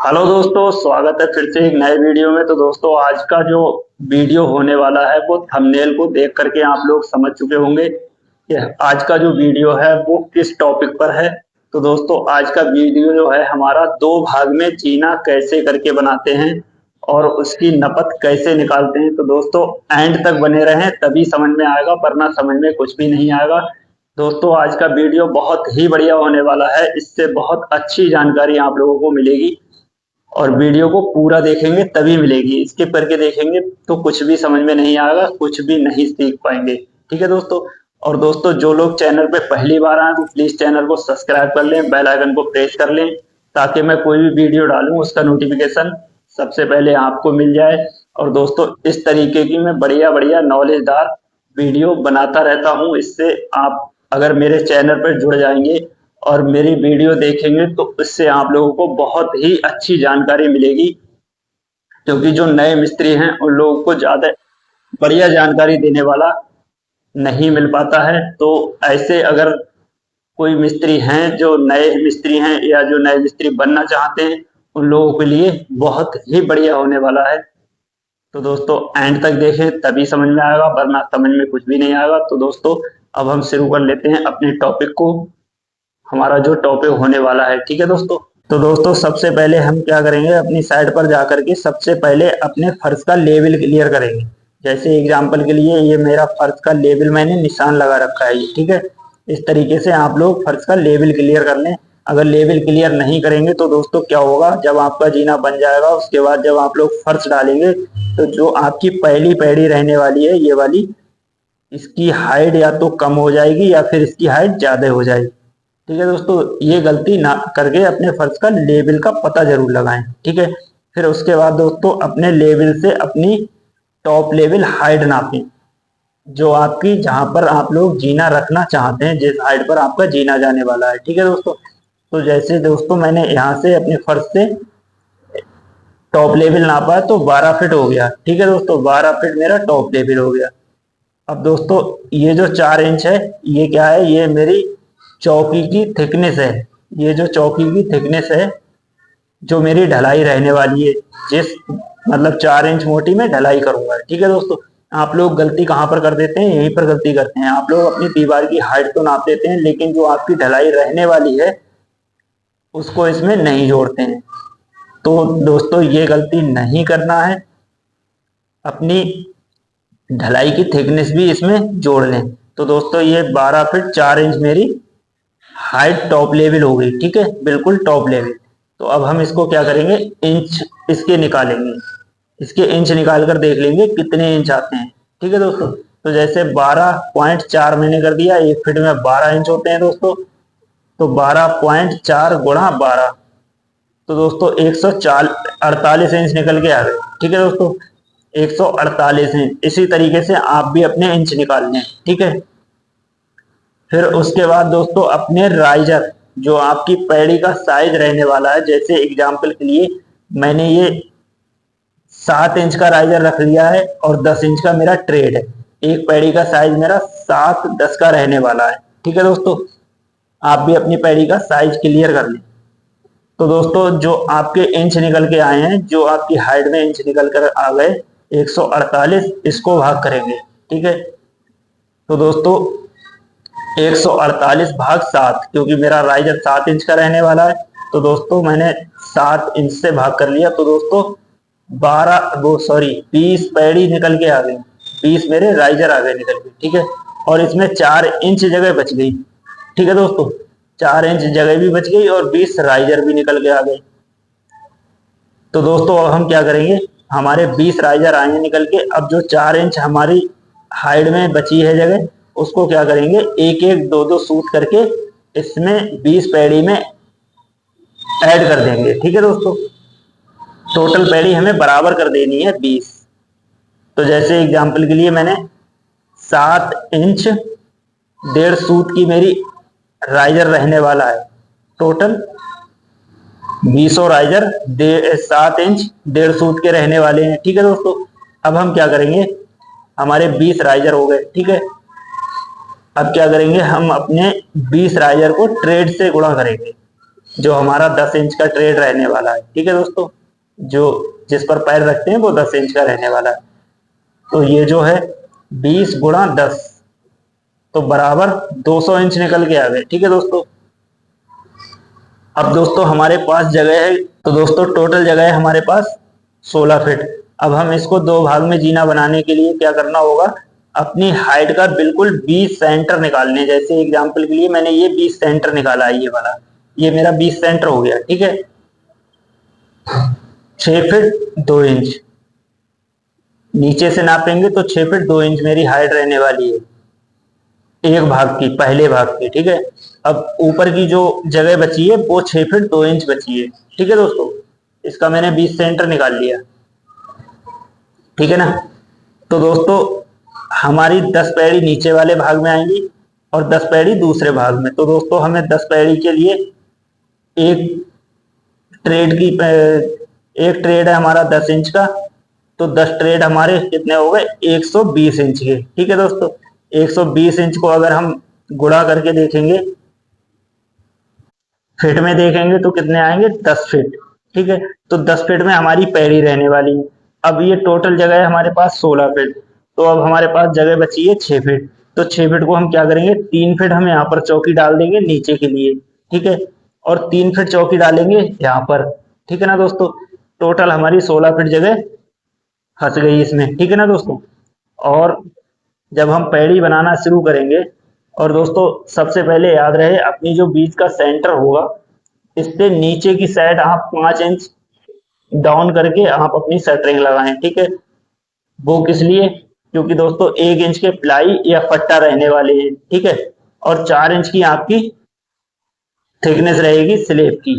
Hello दोस्तों, स्वागत है फिर से एक नए वीडियो में। तो दोस्तों, आज का जो वीडियो होने वाला है वो थंबनेल को देख करके आप लोग समझ चुके होंगे कि आज का जो वीडियो है वो किस टॉपिक पर है। तो दोस्तों, आज का वीडियो जो है हमारा दो भाग में जीना कैसे करके बनाते हैं और उसकी नपत कैसे निकालते हैं। तो दोस्तों, एंड तक बने रहें तभी समझ में आएगा, वरना समझ में कुछ भी नहीं आएगा। दोस्तों, आज का वीडियो बहुत ही बढ़िया होने वाला है, इससे बहुत अच्छी जानकारी आप लोगों को मिलेगी और वीडियो को पूरा देखेंगे तभी मिलेगी। स्किप करके देखेंगे तो कुछ भी समझ में नहीं आएगा, कुछ भी नहीं सीख पाएंगे। ठीक है दोस्तों। और दोस्तों, जो लोग चैनल पे पहली बार आए वो प्लीज चैनल को सब्सक्राइब कर लें, बेल आइकन को प्रेस कर लें ताकि मैं कोई भी वीडियो डालूं उसका नोटिफिकेशन सबसे पहले आपको मिल जाए। और दोस्तों, इस तरीके की मैं बढ़िया बढ़िया नॉलेजदार वीडियो बनाता रहता हूं। इससे आप अगर मेरे चैनल पर जुड़ जाएंगे और मेरी वीडियो देखेंगे तो इससे आप लोगों को बहुत ही अच्छी जानकारी मिलेगी, क्योंकि जो नए मिस्त्री हैं उन लोगों को ज़्यादा बढ़िया जानकारी देने वाला नहीं मिल पाता है। तो ऐसे अगर कोई मिस्त्री हैं जो नए मिस्त्री हैं या जो नए मिस्त्री बनना चाहते हैं, उन लोगों के लिए बहुत ही बढ़िया होने वाला है। तो दोस्तों, एंड तक देखें तभी समझ में आएगा, वरना समझ में कुछ भी नहीं आएगा। तो दोस्तों, अब हम शुरू कर लेते हैं अपने टॉपिक को, हमारा जो टॉपिक होने वाला है। ठीक है दोस्तों। तो दोस्तों, सबसे पहले हम क्या करेंगे, अपनी साइट पर जा करके सबसे पहले अपने फर्श का लेवल क्लियर करेंगे। जैसे एग्जांपल के लिए ये मेरा फर्श का लेवल मैंने निशान लगा रखा है, ठीक है। इस तरीके से आप लोग फर्श का लेवल क्लियर कर लें। अगर लेवल क्लियर नहीं करेंगे तो दोस्तों क्या होगा, जब आपका जीना बन जाएगा उसके बाद जब आप लोग फर्श डालेंगे तो जो आपकी पहली पैड़ी रहने वाली है ये वाली, इसकी हाइट या तो कम हो जाएगी या फिर इसकी हाइट ज्यादा हो जाएगी। ठीक है दोस्तों, ये गलती ना करके अपने फर्श का लेवल का पता जरूर लगाएं। ठीक है। फिर उसके बाद दोस्तों, अपने लेवल से अपनी टॉप लेवल हाइट नापें, जो आपकी जहां पर आप लोग जीना रखना चाहते हैं, जिस हाइट पर आपका जीना जाने वाला है। ठीक है दोस्तों। तो जैसे दोस्तों मैंने यहाँ से अपने फर्श से टॉप लेवल नापा है तो 12 फीट हो गया। ठीक है दोस्तों, 12 फीट मेरा टॉप लेवल हो गया। अब दोस्तों, ये जो 4 इंच है ये क्या है, ये मेरी चौकी की थिकनेस है। ये जो चौकी की थिकनेस है जो मेरी ढलाई रहने वाली है, जिस मतलब 4 इंच मोटी में ढलाई करूंगा। ठीक है दोस्तों। आप लोग गलती कहाँ पर कर देते हैं, यहीं पर गलती करते हैं। आप लोग अपनी दीवार की हाइट तो नाप देते हैं लेकिन जो आपकी ढलाई रहने वाली है उसको इसमें नहीं जोड़ते हैं। तो दोस्तों, ये गलती नहीं करना है, अपनी ढलाई की थिकनेस भी इसमें जोड़ लें। तो दोस्तों, ये 12 फीट 4 इंच मेरी हाइट टॉप लेवल हो गई। ठीक है, बिल्कुल टॉप लेवल। तो अब हम इसको क्या करेंगे, इंच इसके निकालेंगे। इसके इंच निकाल कर देख लेंगे कितने इंच आते हैं। ठीक है दोस्तों। तो जैसे 12.4 मैंने कर दिया, 1 फीट में 12 इंच होते हैं दोस्तों। तो 12.4 गुणा 12, तो दोस्तों 148 इंच निकल के आ गए। ठीक है दोस्तों, 148 इंच। इसी तरीके से आप भी अपने इंच निकाल लें। ठीक है। फिर उसके बाद दोस्तों, अपने राइजर जो आपकी पैड़ी का साइज रहने वाला है, जैसे एग्जाम्पल के लिए मैंने ये 7 इंच का राइजर रख लिया है और 10 इंच का मेरा ट्रेड है। एक पैड़ी का साइज मेरा 7-10 का रहने वाला है। ठीक है दोस्तों, आप भी अपनी पैड़ी का साइज क्लियर कर लें। तो दोस्तों, जो आपके इंच निकल के आए हैं, जो आपकी हाइट में इंच निकल कर आ गए 148, इसको भाग करेंगे। ठीक है। तो दोस्तों, 148 भाग 7, क्योंकि मेरा राइजर 7 इंच का रहने वाला है तो दोस्तों मैंने 7 इंच से भाग कर लिया। तो दोस्तों 20 पैड़ी निकल के आ गई, 20 मेरे राइजर आ गए निकल के। ठीक है। और इसमें 4 इंच जगह बच गई। ठीक है दोस्तों, 4 इंच जगह भी बच गई और 20 राइजर भी निकल के आ गए। तो दोस्तों, अब हम क्या करेंगे, हमारे 20 राइजर आए निकल के। अब जो 4 इंच हमारी हाइट में बची है जगह, उसको क्या करेंगे, एक एक दो दो सूत करके इसमें 20 पैड़ी में ऐड कर देंगे। ठीक है दोस्तों, टोटल पैड़ी हमें बराबर कर देनी है 20। तो जैसे एग्जांपल के लिए मैंने 7 इंच 1.5 सूत की मेरी राइजर रहने वाला है। टोटल 20 राइजर 7 इंच 1.5 सूत के रहने वाले हैं। ठीक है दोस्तों, अब हम क्या करेंगे, हमारे 20 राइजर हो गए। ठीक है। अब क्या करेंगे, हम अपने 20 राइजर को ट्रेड से गुणा करेंगे। जो हमारा 10 इंच का ट्रेड रहने वाला है। ठीक है दोस्तों, जो जिस पर पैर रखते हैं वो 10 इंच का रहने वाला है। तो ये जो है 20 गुणा 10 तो बराबर 200 इंच निकल के आ गए। ठीक है दोस्तों, अब दोस्तों हमारे पास जगह है, तो दोस्तों टोटल जगह है हमारे पास 16 फीट। अब हम इसको दो भाग में जीना बनाने के लिए क्या करना होगा, अपनी हाइट का बिल्कुल 20 सेंटर निकालने। जैसे एग्जांपल के लिए मैंने ये 20 सेंटर निकाला है, ये वाला, ये मेरा 20 सेंटर हो गया। ठीक है, 6 फीट 2 इंच नीचे से नापेंगे तो 6 फीट 2 इंच मेरी हाइट रहने वाली है एक भाग की, पहले भाग की। ठीक है, अब ऊपर की जो जगह बची है वो 6 फीट 2 इंच बची है। ठीक है दोस्तों, इसका मैंने 20 सेंटर निकाल लिया। ठीक है ना, तो दोस्तों हमारी 10 पैड़ी नीचे वाले भाग में आएंगी और 10 पैड़ी दूसरे भाग में। तो दोस्तों हमें 10 पैड़ी के लिए एक ट्रेड की एक ट्रेड है हमारा 10 इंच का, तो 10 ट्रेड हमारे कितने हो गए, 120 इंच के। ठीक है दोस्तों, 120 इंच को अगर हम गुणा करके देखेंगे, फीट में देखेंगे तो कितने आएंगे, 10 फीट। ठीक है, तो 10 फीट में हमारी पैड़ी रहने वाली है। अब ये टोटल जगह है हमारे पास 16 फीट, तो अब हमारे पास जगह बची है 6 फीट। तो 6 फीट को हम क्या करेंगे, 3 फीट हम यहाँ पर चौकी डाल देंगे नीचे के लिए। ठीक है, और 3 फीट चौकी डालेंगे यहाँ पर। ठीक है ना दोस्तों, टोटल हमारी 16 फीट जगह फंस गई इसमें। ठीक है ना दोस्तों, और जब हम पैड़ी बनाना शुरू करेंगे, और दोस्तों सबसे पहले याद रहे अपनी जो बीच का सेंटर होगा, इससे नीचे की साइड आप 5 इंच डाउन करके आप अपनी शटरिंग लगाएं। ठीक है, वो किस लिए, क्योंकि दोस्तों 1 इंच के प्लाई या फट्टा रहने वाले हैं। ठीक है, और 4 इंच की आपकी थिकनेस रहेगी स्लेब की।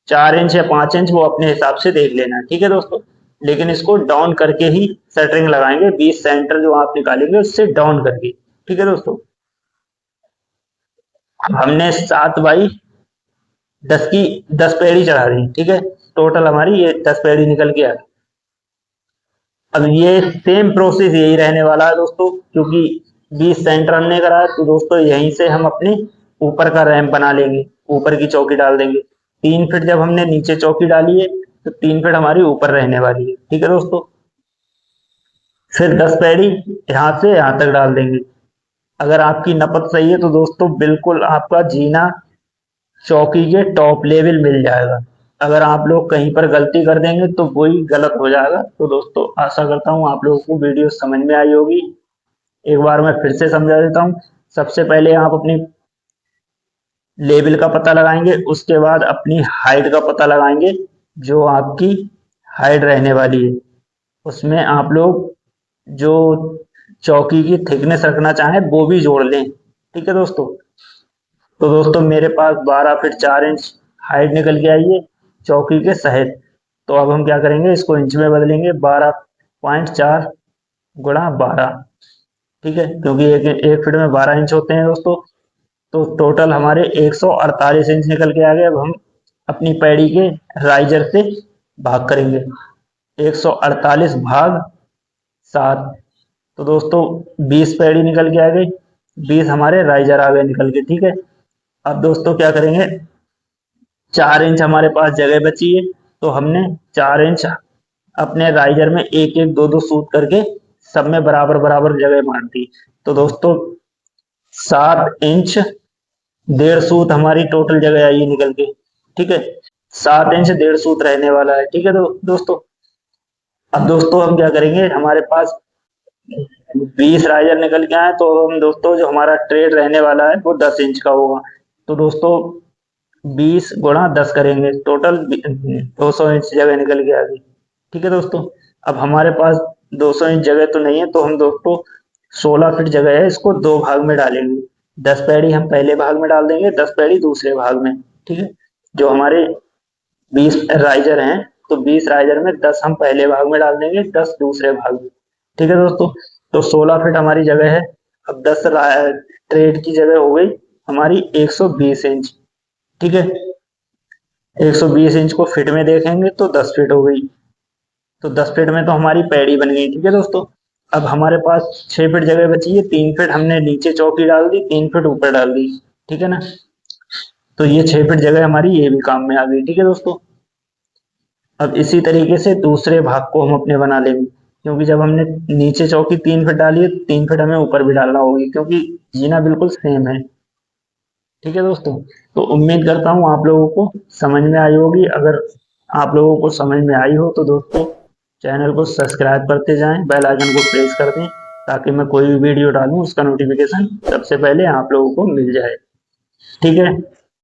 4 इंच या 5 इंच वो अपने हिसाब से देख लेना। ठीक है दोस्तों, लेकिन इसको डाउन करके ही शटरिंग लगाएंगे, 20 सेंटर जो आप निकालेंगे उससे डाउन करके। ठीक है दोस्तों, हमने 7 बाई 10 की 10 पेड़ी चढ़ा दी। ठीक है, टोटल हमारी ये 10 पेड़ी निकल के आ गई। अब ये सेम प्रोसेस यही रहने वाला है दोस्तों, क्योंकि 20 सेंटर हमने करा है, तो दोस्तों यहीं से हम अपने ऊपर का रैंप बना लेंगे, ऊपर की चौकी डाल देंगे। 3 फीट जब हमने नीचे चौकी डाली है तो 3 फीट हमारी ऊपर रहने वाली है। ठीक है दोस्तों, फिर 10 पैड़ी यहाँ से यहाँ तक डाल देंगे। अगर आपकी नपत सही है तो दोस्तों बिल्कुल आपका जीना चौकी के टॉप लेवल मिल जाएगा। अगर आप लोग कहीं पर गलती कर देंगे तो वही गलत हो जाएगा। तो दोस्तों आशा करता हूँ आप लोगों को वीडियो समझ में आई होगी। एक बार मैं फिर से समझा देता हूँ। सबसे पहले आप अपनी लेवल का पता लगाएंगे, उसके बाद अपनी हाइट का पता लगाएंगे। जो आपकी हाइट रहने वाली है उसमें आप लोग जो चौकी की थिकनेस रखना चाहें वो भी जोड़ लें। ठीक है दोस्तों, तो दोस्तों मेरे पास 12 फीट 4 इंच हाइट निकल के आई है चौकी के सहित। तो अब हम क्या करेंगे, इसको इंच में बदलेंगे, 12.4 गुणा 12। ठीक है, क्योंकि एक फीट में 12 इंच होते हैं दोस्तों। तो टोटल हमारे 148 इंच निकल के आ गए। अब हम अपनी पैड़ी के राइजर से भाग करेंगे, 148 भाग 7। तो दोस्तों 20 पैड़ी निकल के आ गई, 20 हमारे राइजर आ गए निकल के। ठीक है, अब दोस्तों क्या करेंगे, 4 इंच हमारे पास जगह बची है, तो हमने 4 इंच अपने राइजर में एक एक दो दो सूत करके सब में बराबर बराबर जगह बांट दी। तो दोस्तों 7 इंच 1.5 सूत हमारी टोटल जगह आई है निकल के। ठीक है, 7 इंच 1.5 सूत रहने वाला है। ठीक है दोस्तों, अब दोस्तों हम क्या करेंगे, हमारे पास 20 राइजर निकल के आए, तो हम दोस्तों जो हमारा ट्रेड रहने वाला है वो 10 इंच का होगा। तो दोस्तों 20 गुणा 10 करेंगे, टोटल 200 इंच जगह निकल के आ गई। ठीक है दोस्तों, अब हमारे पास 200 इंच जगह तो नहीं है, तो हम दोस्तों 16 फीट जगह है, इसको दो भाग में डालेंगे। 10 पैड़ी हम पहले भाग में डाल देंगे, 10 पैड़ी दूसरे भाग में। ठीक है, जो हमारे 20 राइजर हैं, तो 20 राइजर में 10 हम पहले भाग में डाल देंगे, 10 दूसरे भाग में। ठीक है दोस्तों, तो 16 फीट हमारी जगह है। अब 10 ट्रेड की जगह हो गई हमारी 120 इंच। ठीक है, 120 इंच को फीट में देखेंगे तो 10 फीट हो गई। तो 10 फीट में तो हमारी पैड़ी बन गई। ठीक है दोस्तों, अब हमारे पास 6 फीट जगह बची है, 3 फीट हमने नीचे चौकी डाल दी, 3 फीट ऊपर डाल दी। ठीक है ना, तो ये 6 फीट जगह हमारी ये भी काम में आ गई। ठीक है दोस्तों, अब इसी तरीके से दूसरे भाग को हम अपने बना लेंगे, क्योंकि जब हमने नीचे चौकी 3 फीट डाली है, 3 फीट हमें ऊपर भी डालना होगी, क्योंकि जीना बिल्कुल सेम है। ठीक है दोस्तों, तो उम्मीद करता हूँ आप लोगों को समझ में आई होगी। अगर आप लोगों को समझ में आई हो तो दोस्तों चैनल को सब्सक्राइब करते जाएं, बेल आइकन को प्रेस कर दें, ताकि मैं कोई भी वीडियो डालूं उसका नोटिफिकेशन सबसे पहले आप लोगों को मिल जाए। ठीक है।